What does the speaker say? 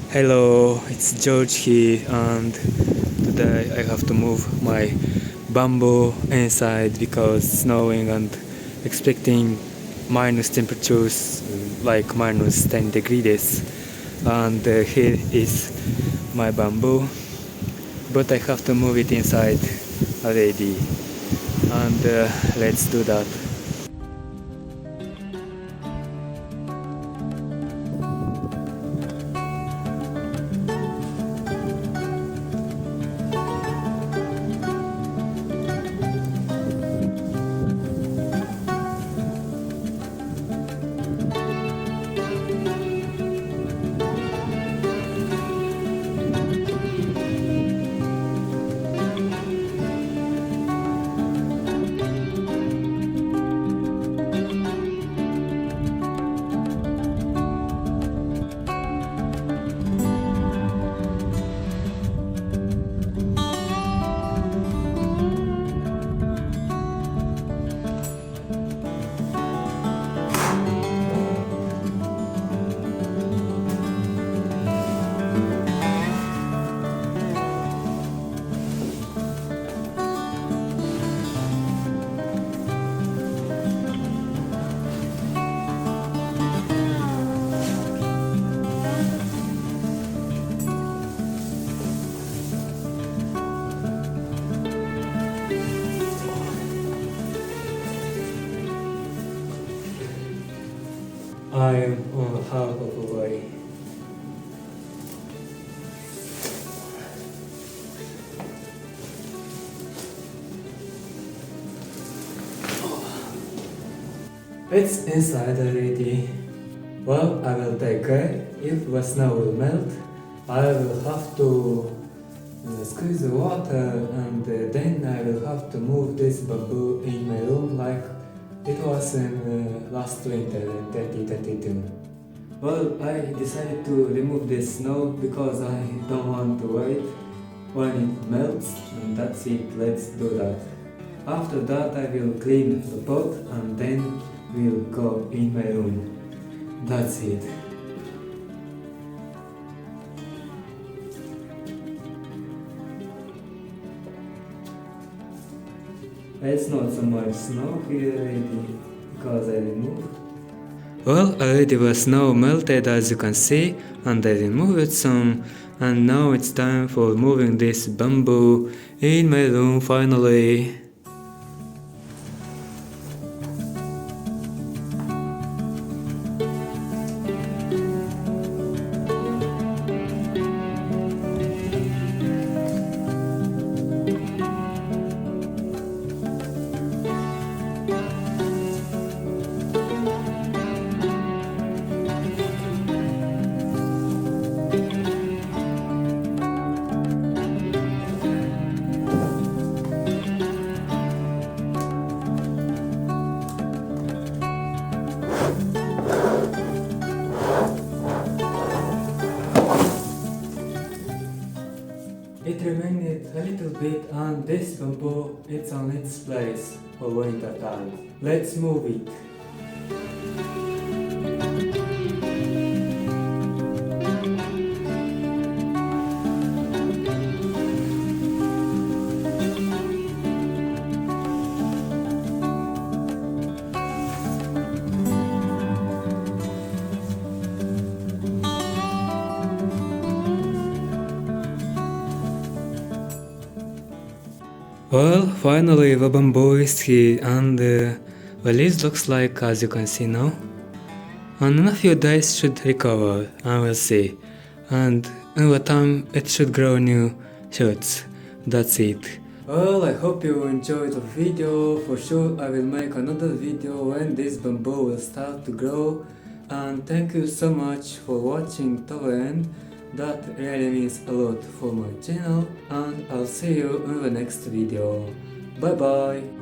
Hello, it's George here, and today I have to move my bamboo inside because snowing and expecting minus temperatures like minus 10 degrees. And here is my bamboo, but I have to move it inside already. And let's do that. I am on half of a way. It's inside already. Well, I will take care. If the snow will melt, I will have to squeeze the water, and then I will have to move this bamboo in my room like it was in last winter in 2022. Well, I decided to remove this snow because I don't want to wait when it melts, and that's it, let's do that. After that I will clean the pot and then we'll go in my room. That's it. It's not so much snow here already because I removed. Well, already the snow melted as you can see, and I removed some, and now it's time for moving this bamboo in my room finally. It remained a little bit, and this bamboo is on its place for winter time. Let's move it. Well, finally the bamboo is here, and the leaves looks like as you can see now. And in a few days should recover, and we'll see. And in the time it should grow new shoots. That's it. Well, I hope you enjoyed the video. For sure I will make another video when this bamboo will start to grow. And thank you so much for watching to the end. That really means a lot for my channel, and I'll see you in the next video. Bye bye!